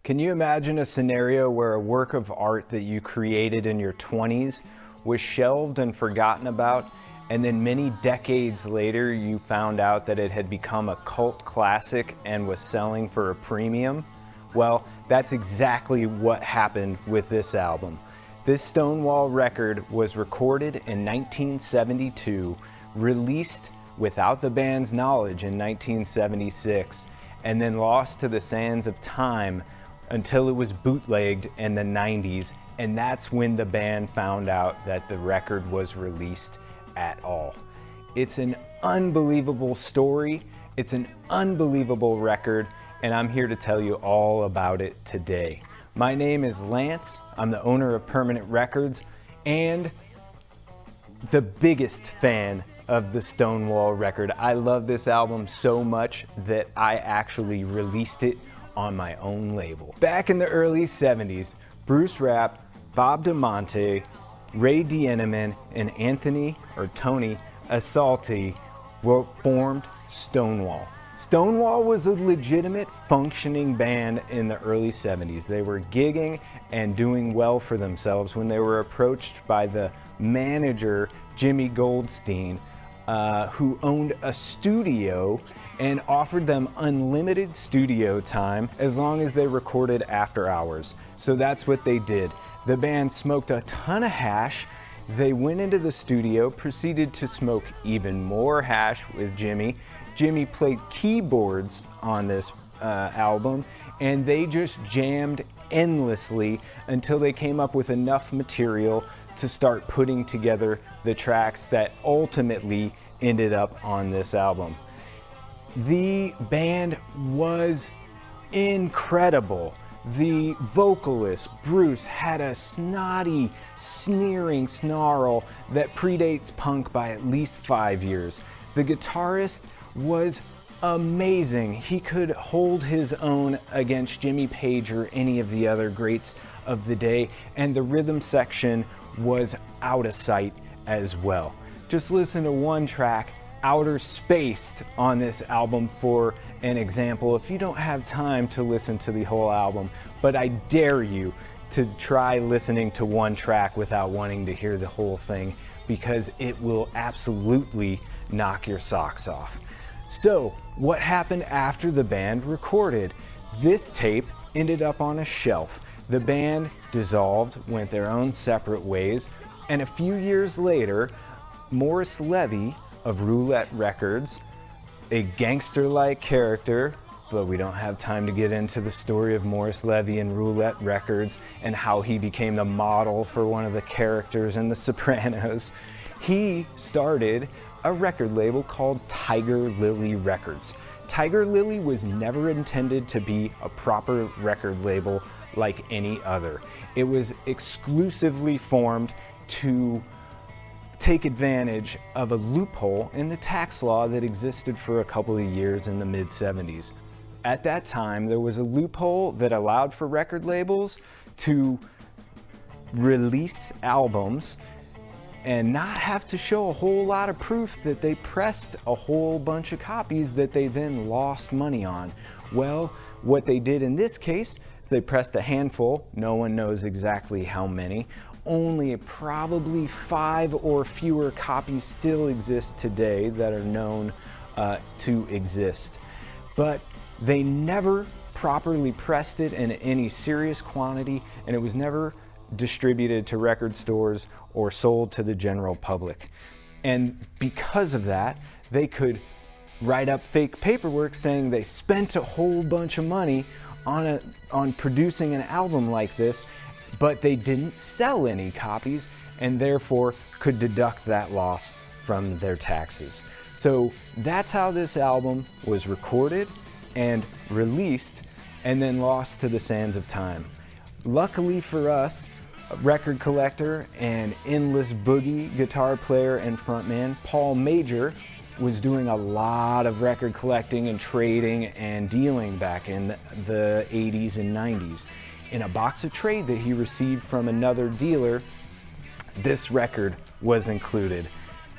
Can you imagine a scenario where a work of art that you created in your 20s was shelved and forgotten about, and then many decades later you found out that it had become a cult classic and was selling for a premium? Well, that's exactly what happened with this album. This Stonewall record was recorded in 1972, released without the band's knowledge in 1976, and then lost to the sands of time until it was bootlegged in the 90s, and that's when the band found out that the record was released at all. It's an unbelievable story, it's an unbelievable record, and I'm here to tell you all about it today. My name is Lance, I'm the owner of Permanent Records, and the biggest fan of the Stonewall record. I love this album so much that I actually released it on my own label. Back in the early 70s, Bruce Rapp, Bob DeMonte, Ray Dienneman, and Tony Assalti formed Stonewall. Stonewall was a legitimate functioning band in the early 70s. They were gigging and doing well for themselves when they were approached by the manager, Jimmy Goldstein, who owned a studio and offered them unlimited studio time as long as they recorded after hours. So that's what they did. The band smoked a ton of hash. They went into the studio, proceeded to smoke even more hash with Jimmy. Jimmy played keyboards on this album, and they just jammed endlessly until they came up with enough material to start putting together the tracks that ultimately ended up on this album. The band was incredible. The vocalist, Bruce, had a snotty, sneering snarl that predates punk by at least 5 years. The guitarist was amazing. He could hold his own against Jimmy Page or any of the other greats of the day, and the rhythm section was out of sight as well. Just listen to one track, Outer Spaced, on this album for an example if you don't have time to listen to the whole album, but I dare you to try listening to one track without wanting to hear the whole thing, because it will absolutely knock your socks off. So, what happened after the band recorded? This tape ended up on a shelf. The band dissolved, went their own separate ways, and a few years later, Morris Levy of Roulette Records, a gangster-like character, but we don't have time to get into the story of Morris Levy and Roulette Records and how he became the model for one of the characters in The Sopranos. He started a record label called Tiger Lily Records. Tiger Lily was never intended to be a proper record label like any other. It was exclusively formed to take advantage of a loophole in the tax law that existed for a couple of years in the mid-70s. At that time, there was a loophole that allowed for record labels to release albums and not have to show a whole lot of proof that they pressed a whole bunch of copies that they then lost money on. Well, what they did in this case is they pressed a handful, no one knows exactly how many. Only probably 5 or fewer copies still exist today that are known to exist. But they never properly pressed it in any serious quantity, and it was never distributed to record stores or sold to the general public. And because of that, they could write up fake paperwork saying they spent a whole bunch of money on producing an album like this, but they didn't sell any copies and therefore could deduct that loss from their taxes. So that's how this album was recorded and released and then lost to the sands of time. Luckily for us, a record collector and endless boogie guitar player and frontman Paul Major was doing a lot of record collecting and trading and dealing back in the 80s and 90s. In a box of trade that he received from another dealer, this record was included.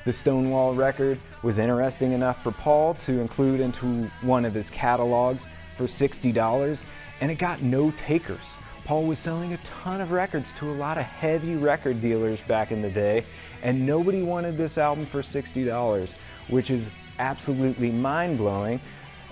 The Stonewall record was interesting enough for Paul to include into one of his catalogs, for $60, and it got no takers. Paul was selling a ton of records to a lot of heavy record dealers back in the day, and nobody wanted this album for $60, which is absolutely mind-blowing.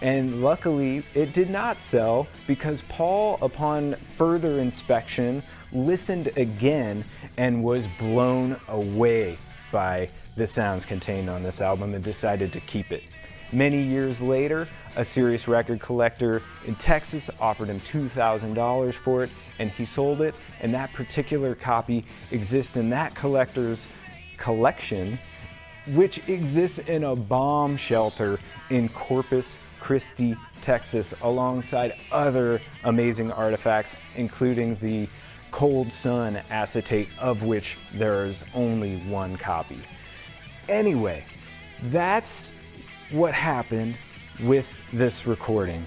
And luckily, it did not sell because Paul, upon further inspection, listened again and was blown away by the sounds contained on this album and decided to keep it. Many years later, a serious record collector in Texas offered him $2,000 for it, and he sold it, and that particular copy exists in that collector's collection, which exists in a bomb shelter in Corpus Christi, Texas, alongside other amazing artifacts, including the Cold Sun acetate, of which there's only one copy. Anyway, that's what happened with this recording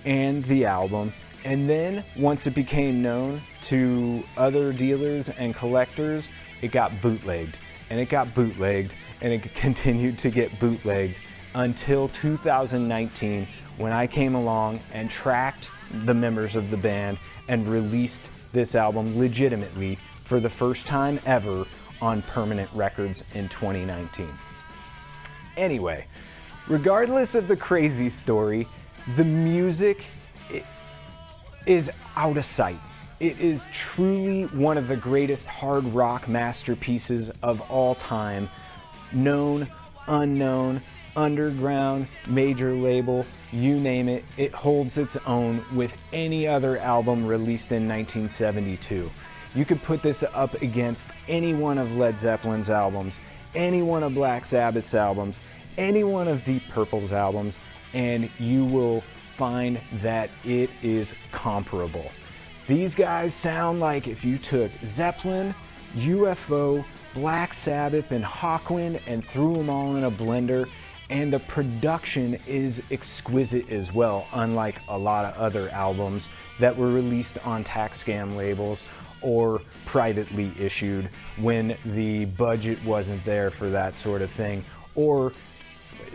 and the album. And then once it became known to other dealers and collectors, it got bootlegged, and it got bootlegged, and it continued to get bootlegged until 2019, when I came along and tracked the members of the band and released this album legitimately for the first time ever on Permanent Records in 2019. Anyway, regardless of the crazy story, the music is out of sight. It is truly one of the greatest hard rock masterpieces of all time. Known, unknown, underground, major label, you name it, it holds its own with any other album released in 1972. You could put this up against any one of Led Zeppelin's albums, any one of Black Sabbath's albums, any one of Deep Purple's albums, and you will find that it is comparable. These guys sound like if you took Zeppelin, UFO, Black Sabbath, and Hawkwind and threw them all in a blender, and the production is exquisite as well, unlike a lot of other albums that were released on tax scam labels or privately issued when the budget wasn't there for that sort of thing, or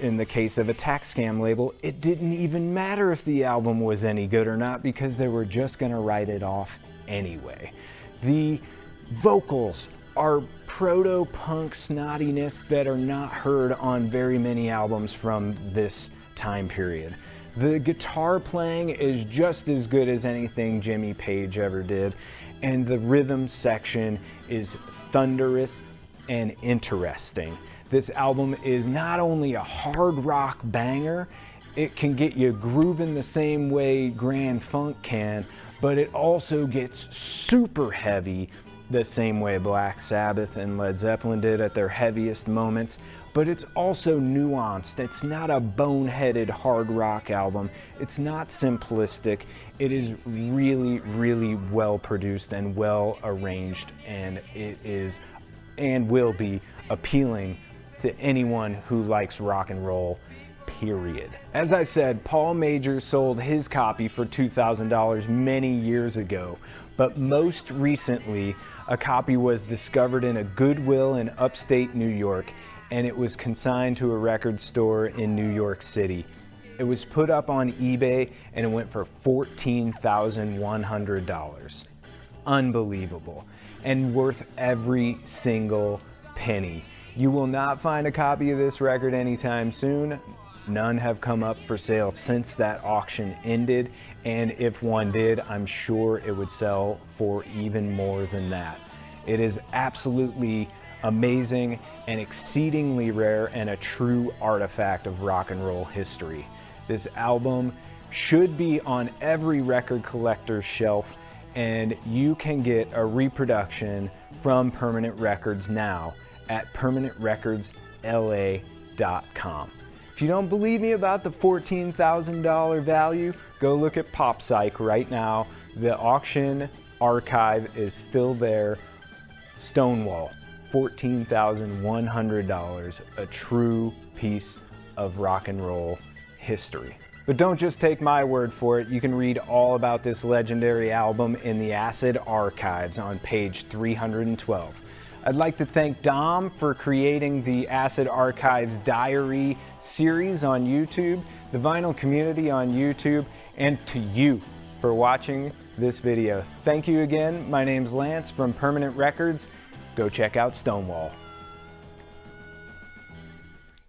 in the case of a tax scam label, it didn't even matter if the album was any good or not because they were just gonna write it off anyway. The vocals are proto-punk snottiness that are not heard on very many albums from this time period. The guitar playing is just as good as anything Jimmy Page ever did, and the rhythm section is thunderous and interesting. This album is not only a hard rock banger, it can get you grooving the same way Grand Funk can, but it also gets super heavy the same way Black Sabbath and Led Zeppelin did at their heaviest moments, but it's also nuanced. It's not a boneheaded hard rock album. It's not simplistic. It is really, really well produced and well arranged, and it is and will be appealing to anyone who likes rock and roll, period. As I said, Paul Major sold his copy for $2,000 many years ago, but most recently, a copy was discovered in a Goodwill in upstate New York, and it was consigned to a record store in New York City. It was put up on eBay, and it went for $14,100. Unbelievable, and worth every single penny. You will not find a copy of this record anytime soon. None have come up for sale since that auction ended, and if one did, I'm sure it would sell for even more than that. It is absolutely amazing and exceedingly rare and a true artifact of rock and roll history. This album should be on every record collector's shelf, and you can get a reproduction from Permanent Records now at permanentrecordsla.com. If you don't believe me about the $14,000 value, go look at PopPsych right now. The auction archive is still there. Stonewall, $14,100, a true piece of rock and roll history. But don't just take my word for it. You can read all about this legendary album in the Acid Archives on page 312. I'd like to thank Dom for creating the Acid Archives Diary series on YouTube, the vinyl community on YouTube, and to you for watching this video. Thank you again. My name's Lance from Permanent Records. Go check out Stonewall.